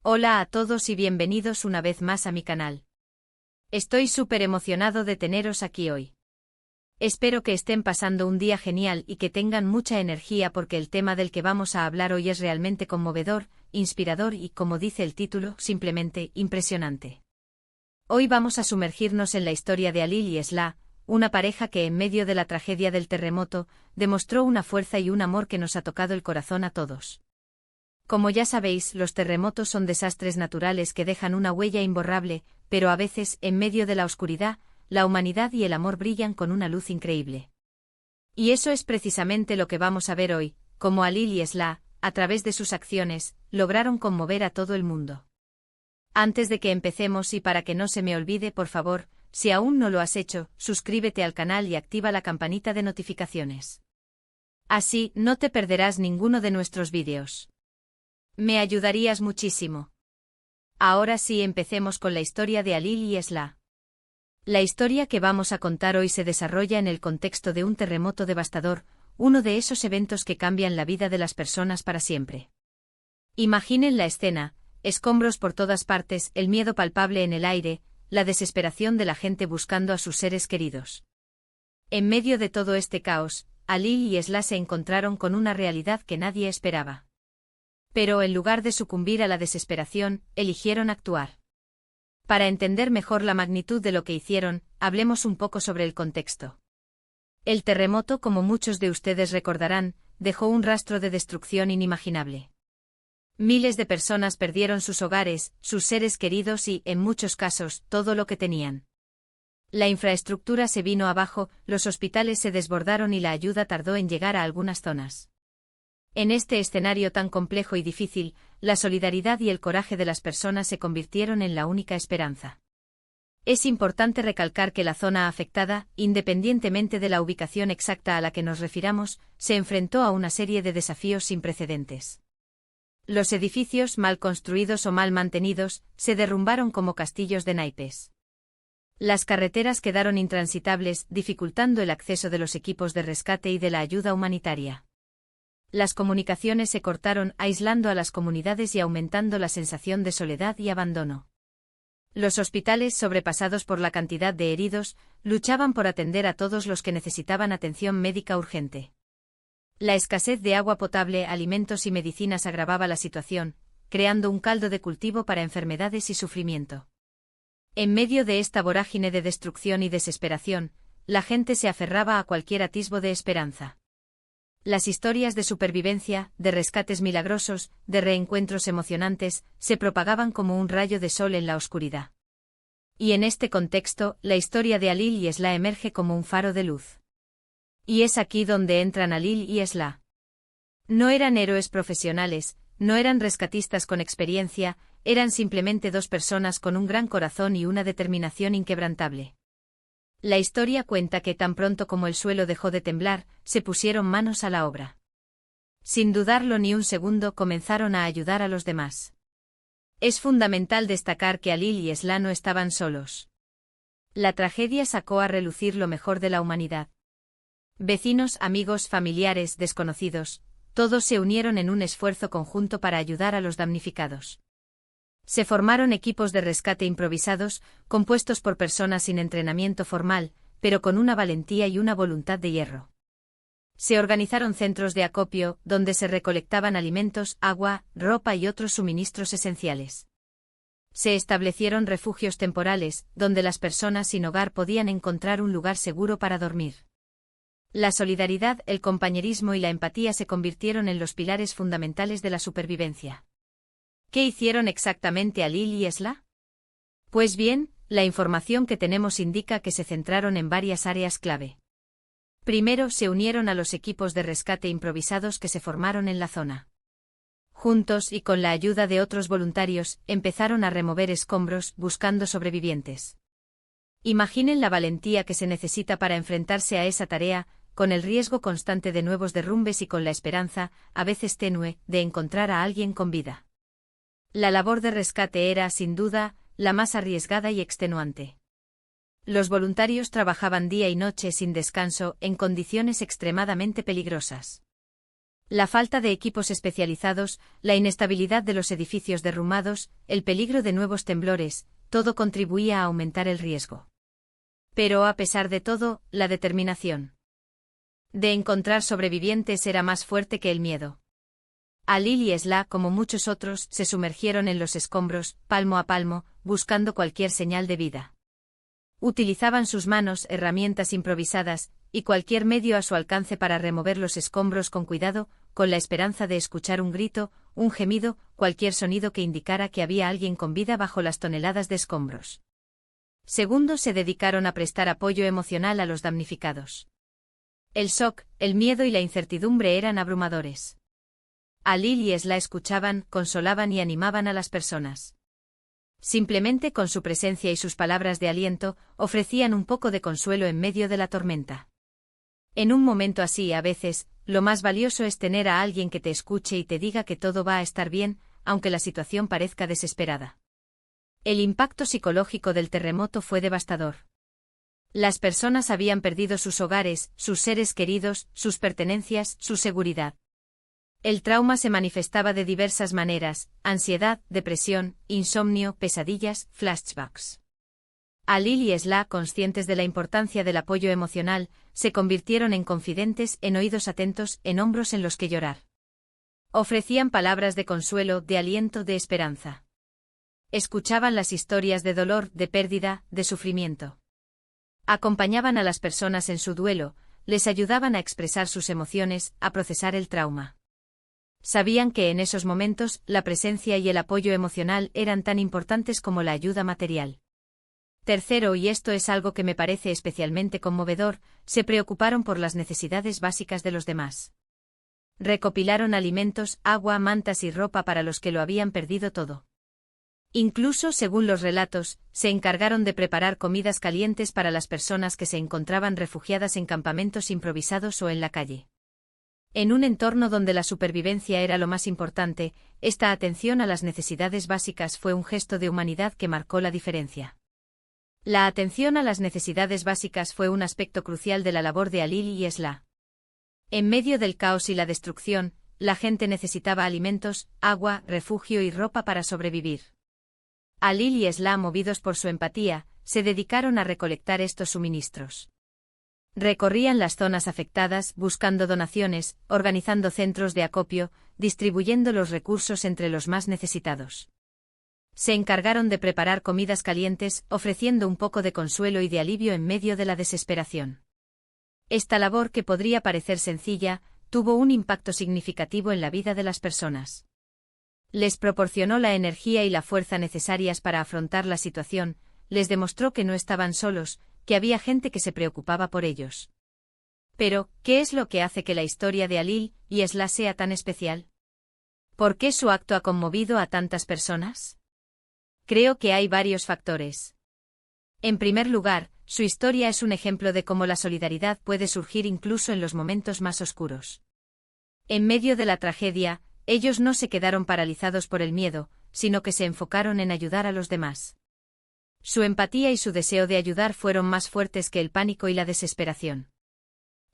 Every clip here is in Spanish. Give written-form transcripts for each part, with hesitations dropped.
Hola a todos y bienvenidos una vez más a mi canal. Estoy súper emocionado de teneros aquí hoy. Espero que estén pasando un día genial y que tengan mucha energía porque el tema del que vamos a hablar hoy es realmente conmovedor, inspirador y, como dice el título, simplemente impresionante. Hoy vamos a sumergirnos en la historia de Alil y Esla, una pareja que en medio de la tragedia del terremoto, demostró una fuerza y un amor que nos ha tocado el corazón a todos. Como ya sabéis, los terremotos son desastres naturales que dejan una huella imborrable, pero a veces, en medio de la oscuridad, la humanidad y el amor brillan con una luz increíble. Y eso es precisamente lo que vamos a ver hoy, cómo Alil y Esla, a través de sus acciones, lograron conmover a todo el mundo. Antes de que empecemos y para que no se me olvide, por favor, si aún no lo has hecho, suscríbete al canal y activa la campanita de notificaciones. Así, no te perderás ninguno de nuestros vídeos. Me ayudarías muchísimo. Ahora sí, empecemos con la historia de Alil y Esla. La historia que vamos a contar hoy se desarrolla en el contexto de un terremoto devastador, uno de esos eventos que cambian la vida de las personas para siempre. Imaginen la escena: escombros por todas partes, el miedo palpable en el aire, la desesperación de la gente buscando a sus seres queridos. En medio de todo este caos, Alil y Esla se encontraron con una realidad que nadie esperaba. Pero en lugar de sucumbir a la desesperación, eligieron actuar. Para entender mejor la magnitud de lo que hicieron, hablemos un poco sobre el contexto. El terremoto, como muchos de ustedes recordarán, dejó un rastro de destrucción inimaginable. Miles de personas perdieron sus hogares, sus seres queridos y, en muchos casos, todo lo que tenían. La infraestructura se vino abajo, los hospitales se desbordaron y la ayuda tardó en llegar a algunas zonas. En este escenario tan complejo y difícil, la solidaridad y el coraje de las personas se convirtieron en la única esperanza. Es importante recalcar que la zona afectada, independientemente de la ubicación exacta a la que nos refiramos, se enfrentó a una serie de desafíos sin precedentes. Los edificios, mal construidos o mal mantenidos, se derrumbaron como castillos de naipes. Las carreteras quedaron intransitables, dificultando el acceso de los equipos de rescate y de la ayuda humanitaria. Las comunicaciones se cortaron, aislando a las comunidades y aumentando la sensación de soledad y abandono. Los hospitales, sobrepasados por la cantidad de heridos, luchaban por atender a todos los que necesitaban atención médica urgente. La escasez de agua potable, alimentos y medicinas agravaba la situación, creando un caldo de cultivo para enfermedades y sufrimiento. En medio de esta vorágine de destrucción y desesperación, la gente se aferraba a cualquier atisbo de esperanza. Las historias de supervivencia, de rescates milagrosos, de reencuentros emocionantes, se propagaban como un rayo de sol en la oscuridad. Y en este contexto, la historia de Alil y Esla emerge como un faro de luz. Y es aquí donde entran Alil y Esla. No eran héroes profesionales, no eran rescatistas con experiencia, eran simplemente dos personas con un gran corazón y una determinación inquebrantable. La historia cuenta que tan pronto como el suelo dejó de temblar, se pusieron manos a la obra. Sin dudarlo ni un segundo, comenzaron a ayudar a los demás. Es fundamental destacar que Alil y Esla no estaban solos. La tragedia sacó a relucir lo mejor de la humanidad. Vecinos, amigos, familiares, desconocidos, todos se unieron en un esfuerzo conjunto para ayudar a los damnificados. Se formaron equipos de rescate improvisados, compuestos por personas sin entrenamiento formal, pero con una valentía y una voluntad de hierro. Se organizaron centros de acopio, donde se recolectaban alimentos, agua, ropa y otros suministros esenciales. Se establecieron refugios temporales, donde las personas sin hogar podían encontrar un lugar seguro para dormir. La solidaridad, el compañerismo y la empatía se convirtieron en los pilares fundamentales de la supervivencia. ¿Qué hicieron exactamente Alil y Esla? Pues bien, la información que tenemos indica que se centraron en varias áreas clave. Primero, se unieron a los equipos de rescate improvisados que se formaron en la zona. Juntos y con la ayuda de otros voluntarios, empezaron a remover escombros, buscando sobrevivientes. Imaginen la valentía que se necesita para enfrentarse a esa tarea, con el riesgo constante de nuevos derrumbes y con la esperanza, a veces tenue, de encontrar a alguien con vida. La labor de rescate era, sin duda, la más arriesgada y extenuante. Los voluntarios trabajaban día y noche sin descanso, en condiciones extremadamente peligrosas. La falta de equipos especializados, la inestabilidad de los edificios derrumbados, el peligro de nuevos temblores, todo contribuía a aumentar el riesgo. Pero a pesar de todo, la determinación de encontrar sobrevivientes era más fuerte que el miedo. Alil y Esla, como muchos otros, se sumergieron en los escombros, palmo a palmo, buscando cualquier señal de vida. Utilizaban sus manos, herramientas improvisadas, y cualquier medio a su alcance para remover los escombros con cuidado, con la esperanza de escuchar un grito, un gemido, cualquier sonido que indicara que había alguien con vida bajo las toneladas de escombros. Segundos se dedicaron a prestar apoyo emocional a los damnificados. El shock, el miedo y la incertidumbre eran abrumadores. Alil y Esla escuchaban, consolaban y animaban a las personas. Simplemente con su presencia y sus palabras de aliento, ofrecían un poco de consuelo en medio de la tormenta. En un momento así, a veces, lo más valioso es tener a alguien que te escuche y te diga que todo va a estar bien, aunque la situación parezca desesperada. El impacto psicológico del terremoto fue devastador. Las personas habían perdido sus hogares, sus seres queridos, sus pertenencias, su seguridad. El trauma se manifestaba de diversas maneras: ansiedad, depresión, insomnio, pesadillas, flashbacks. Alil y Esla, conscientes de la importancia del apoyo emocional, se convirtieron en confidentes, en oídos atentos, en hombros en los que llorar. Ofrecían palabras de consuelo, de aliento, de esperanza. Escuchaban las historias de dolor, de pérdida, de sufrimiento. Acompañaban a las personas en su duelo, les ayudaban a expresar sus emociones, a procesar el trauma. Sabían que en esos momentos, la presencia y el apoyo emocional eran tan importantes como la ayuda material. Tercero, y esto es algo que me parece especialmente conmovedor, se preocuparon por las necesidades básicas de los demás. Recopilaron alimentos, agua, mantas y ropa para los que lo habían perdido todo. Incluso, según los relatos, se encargaron de preparar comidas calientes para las personas que se encontraban refugiadas en campamentos improvisados o en la calle. En un entorno donde la supervivencia era lo más importante, esta atención a las necesidades básicas fue un gesto de humanidad que marcó la diferencia. La atención a las necesidades básicas fue un aspecto crucial de la labor de Alil y Esla. En medio del caos y la destrucción, la gente necesitaba alimentos, agua, refugio y ropa para sobrevivir. Alil y Esla, movidos por su empatía, se dedicaron a recolectar estos suministros. Recorrían las zonas afectadas, buscando donaciones, organizando centros de acopio, distribuyendo los recursos entre los más necesitados. Se encargaron de preparar comidas calientes, ofreciendo un poco de consuelo y de alivio en medio de la desesperación. Esta labor, que podría parecer sencilla, tuvo un impacto significativo en la vida de las personas. Les proporcionó la energía y la fuerza necesarias para afrontar la situación, les demostró que no estaban solos, que había gente que se preocupaba por ellos. Pero, ¿qué es lo que hace que la historia de Alil y Esla sea tan especial? ¿Por qué su acto ha conmovido a tantas personas? Creo que hay varios factores. En primer lugar, su historia es un ejemplo de cómo la solidaridad puede surgir incluso en los momentos más oscuros. En medio de la tragedia, ellos no se quedaron paralizados por el miedo, sino que se enfocaron en ayudar a los demás. Su empatía y su deseo de ayudar fueron más fuertes que el pánico y la desesperación.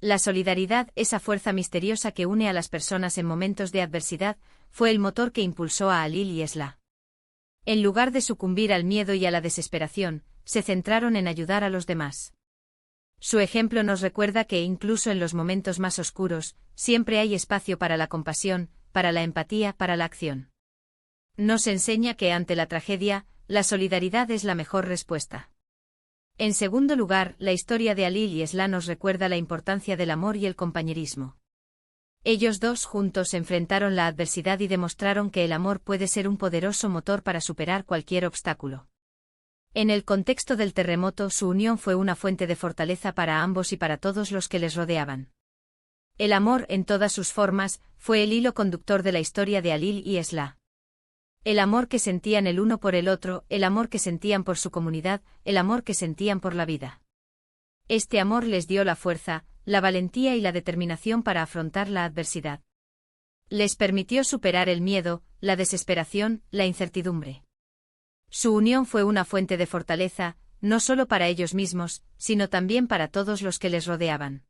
La solidaridad, esa fuerza misteriosa que une a las personas en momentos de adversidad, fue el motor que impulsó a Alil y Esla. En lugar de sucumbir al miedo y a la desesperación, se centraron en ayudar a los demás. Su ejemplo nos recuerda que incluso en los momentos más oscuros, siempre hay espacio para la compasión, para la empatía, para la acción. Nos enseña que ante la tragedia, la solidaridad es la mejor respuesta. En segundo lugar, la historia de Alil y Esla nos recuerda la importancia del amor y el compañerismo. Ellos dos juntos enfrentaron la adversidad y demostraron que el amor puede ser un poderoso motor para superar cualquier obstáculo. En el contexto del terremoto, su unión fue una fuente de fortaleza para ambos y para todos los que les rodeaban. El amor, en todas sus formas, fue el hilo conductor de la historia de Alil y Esla. El amor que sentían el uno por el otro, el amor que sentían por su comunidad, el amor que sentían por la vida. Este amor les dio la fuerza, la valentía y la determinación para afrontar la adversidad. Les permitió superar el miedo, la desesperación, la incertidumbre. Su unión fue una fuente de fortaleza, no solo para ellos mismos, sino también para todos los que les rodeaban.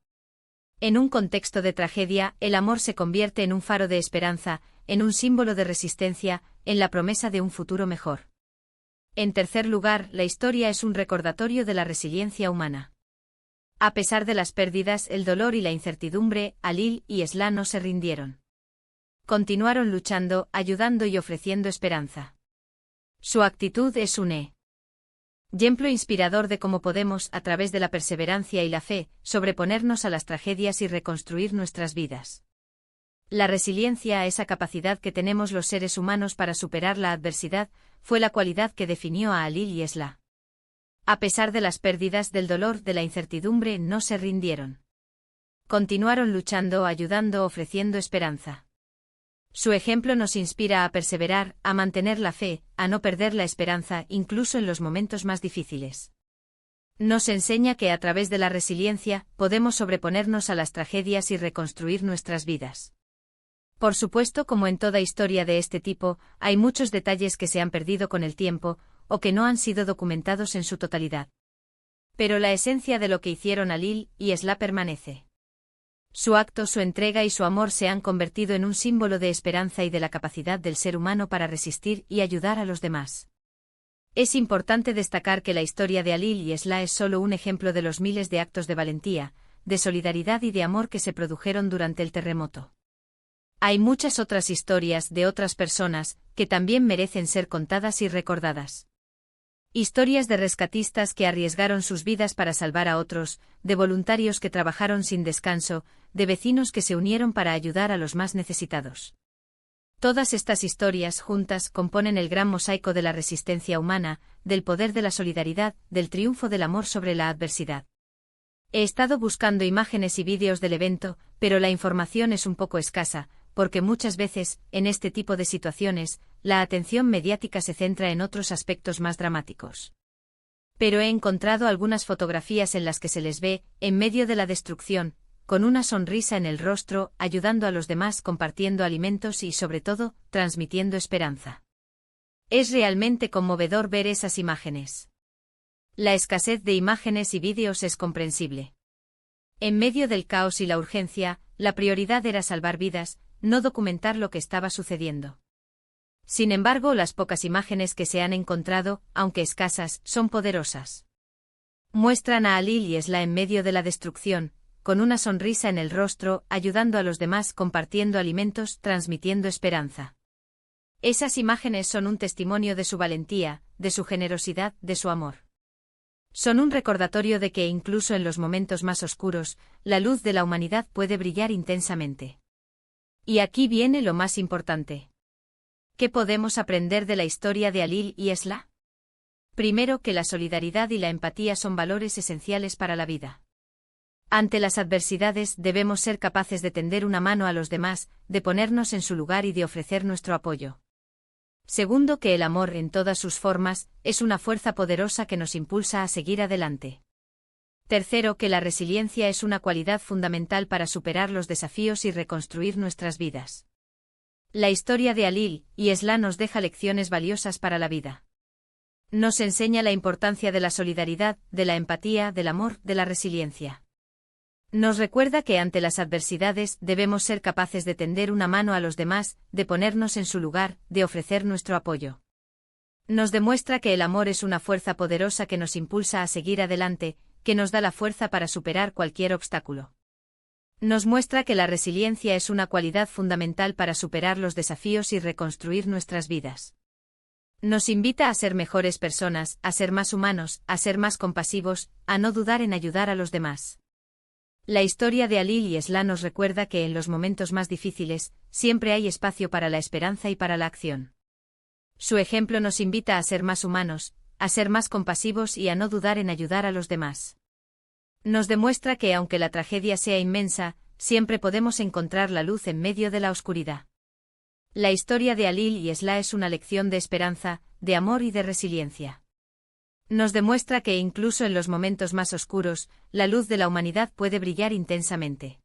En un contexto de tragedia, el amor se convierte en un faro de esperanza, en un símbolo de resistencia, en la promesa de un futuro mejor. En tercer lugar, la historia es un recordatorio de la resiliencia humana. A pesar de las pérdidas, el dolor y la incertidumbre, Alil y Esla no se rindieron. Continuaron luchando, ayudando y ofreciendo esperanza. Su actitud es un ejemplo inspirador de cómo podemos, a través de la perseverancia y la fe, sobreponernos a las tragedias y reconstruir nuestras vidas. La resiliencia, esa capacidad que tenemos los seres humanos para superar la adversidad, fue la cualidad que definió a Alil y Esla. A pesar de las pérdidas, del dolor, de la incertidumbre, no se rindieron. Continuaron luchando, ayudando, ofreciendo esperanza. Su ejemplo nos inspira a perseverar, a mantener la fe, a no perder la esperanza, incluso en los momentos más difíciles. Nos enseña que a través de la resiliencia, podemos sobreponernos a las tragedias y reconstruir nuestras vidas. Por supuesto, como en toda historia de este tipo, hay muchos detalles que se han perdido con el tiempo, o que no han sido documentados en su totalidad. Pero la esencia de lo que hicieron Alil y Esla permanece. Su acto, su entrega y su amor se han convertido en un símbolo de esperanza y de la capacidad del ser humano para resistir y ayudar a los demás. Es importante destacar que la historia de Alil y Esla es solo un ejemplo de los miles de actos de valentía, de solidaridad y de amor que se produjeron durante el terremoto. Hay muchas otras historias de otras personas que también merecen ser contadas y recordadas. Historias de rescatistas que arriesgaron sus vidas para salvar a otros, de voluntarios que trabajaron sin descanso, de vecinos que se unieron para ayudar a los más necesitados. Todas estas historias juntas componen el gran mosaico de la resistencia humana, del poder de la solidaridad, del triunfo del amor sobre la adversidad. He estado buscando imágenes y vídeos del evento, pero la información es un poco escasa, porque muchas veces, en este tipo de situaciones, la atención mediática se centra en otros aspectos más dramáticos. Pero he encontrado algunas fotografías en las que se les ve, en medio de la destrucción, con una sonrisa en el rostro, ayudando a los demás, compartiendo alimentos y, sobre todo, transmitiendo esperanza. Es realmente conmovedor ver esas imágenes. La escasez de imágenes y vídeos es comprensible. En medio del caos y la urgencia, la prioridad era salvar vidas, no documentar lo que estaba sucediendo. Sin embargo, las pocas imágenes que se han encontrado, aunque escasas, son poderosas. Muestran a Alil y Esla en medio de la destrucción, con una sonrisa en el rostro, ayudando a los demás, compartiendo alimentos, transmitiendo esperanza. Esas imágenes son un testimonio de su valentía, de su generosidad, de su amor. Son un recordatorio de que incluso en los momentos más oscuros, la luz de la humanidad puede brillar intensamente. Y aquí viene lo más importante. ¿Qué podemos aprender de la historia de Alil y Esla? Primero, que la solidaridad y la empatía son valores esenciales para la vida. Ante las adversidades debemos ser capaces de tender una mano a los demás, de ponernos en su lugar y de ofrecer nuestro apoyo. Segundo, que el amor en todas sus formas es una fuerza poderosa que nos impulsa a seguir adelante. Tercero, que la resiliencia es una cualidad fundamental para superar los desafíos y reconstruir nuestras vidas. La historia de Alil y Esla nos deja lecciones valiosas para la vida. Nos enseña la importancia de la solidaridad, de la empatía, del amor, de la resiliencia. Nos recuerda que ante las adversidades debemos ser capaces de tender una mano a los demás, de ponernos en su lugar, de ofrecer nuestro apoyo. Nos demuestra que el amor es una fuerza poderosa que nos impulsa a seguir adelante, que nos da la fuerza para superar cualquier obstáculo. Nos muestra que la resiliencia es una cualidad fundamental para superar los desafíos y reconstruir nuestras vidas. Nos invita a ser mejores personas, a ser más humanos, a ser más compasivos, a no dudar en ayudar a los demás. La historia de Alil y Esla nos recuerda que en los momentos más difíciles, siempre hay espacio para la esperanza y para la acción. Su ejemplo nos invita a ser más humanos, a ser más compasivos y a no dudar en ayudar a los demás. Nos demuestra que aunque la tragedia sea inmensa, siempre podemos encontrar la luz en medio de la oscuridad. La historia de Alil y Esla es una lección de esperanza, de amor y de resiliencia. Nos demuestra que incluso en los momentos más oscuros, la luz de la humanidad puede brillar intensamente.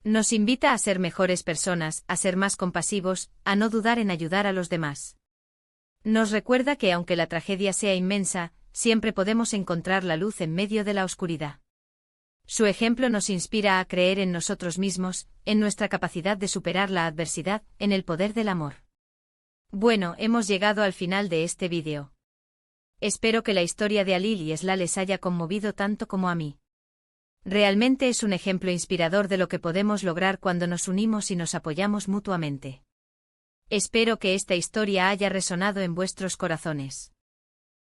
Nos invita a ser mejores personas, a ser más compasivos, a no dudar en ayudar a los demás. Nos recuerda que aunque la tragedia sea inmensa, siempre podemos encontrar la luz en medio de la oscuridad. Su ejemplo nos inspira a creer en nosotros mismos, en nuestra capacidad de superar la adversidad, en el poder del amor. Bueno, hemos llegado al final de este vídeo. Espero que la historia de Alil y Esla les haya conmovido tanto como a mí. Realmente es un ejemplo inspirador de lo que podemos lograr cuando nos unimos y nos apoyamos mutuamente. Espero que esta historia haya resonado en vuestros corazones.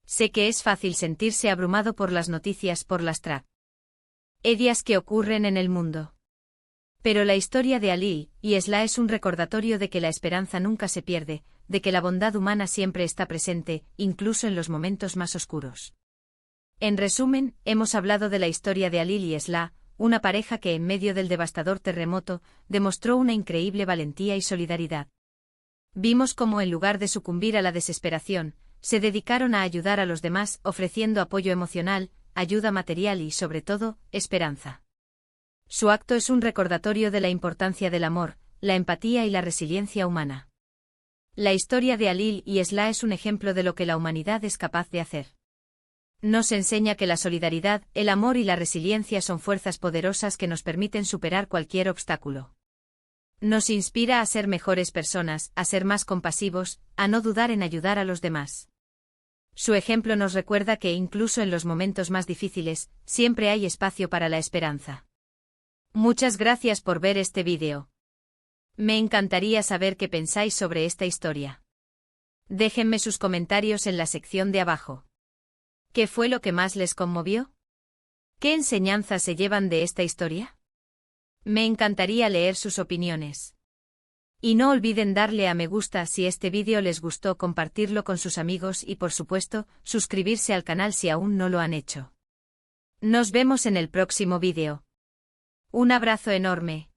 Sé que es fácil sentirse abrumado por las noticias, por las tragedias que ocurren en el mundo. Pero la historia de Alil y Esla es un recordatorio de que la esperanza nunca se pierde, de que la bondad humana siempre está presente, incluso en los momentos más oscuros. En resumen, hemos hablado de la historia de Alil y Esla, una pareja que en medio del devastador terremoto, demostró una increíble valentía y solidaridad. Vimos cómo en lugar de sucumbir a la desesperación, se dedicaron a ayudar a los demás ofreciendo apoyo emocional, ayuda material y, sobre todo, esperanza. Su acto es un recordatorio de la importancia del amor, la empatía y la resiliencia humana. La historia de Alil y Esla es un ejemplo de lo que la humanidad es capaz de hacer. Nos enseña que la solidaridad, el amor y la resiliencia son fuerzas poderosas que nos permiten superar cualquier obstáculo. Nos inspira a ser mejores personas, a ser más compasivos, a no dudar en ayudar a los demás. Su ejemplo nos recuerda que incluso en los momentos más difíciles, siempre hay espacio para la esperanza. Muchas gracias por ver este vídeo. Me encantaría saber qué pensáis sobre esta historia. Déjenme sus comentarios en la sección de abajo. ¿Qué fue lo que más les conmovió? ¿Qué enseñanzas se llevan de esta historia? Me encantaría leer sus opiniones. Y no olviden darle a me gusta si este vídeo les gustó, compartirlo con sus amigos y por supuesto, suscribirse al canal si aún no lo han hecho. Nos vemos en el próximo vídeo. Un abrazo enorme.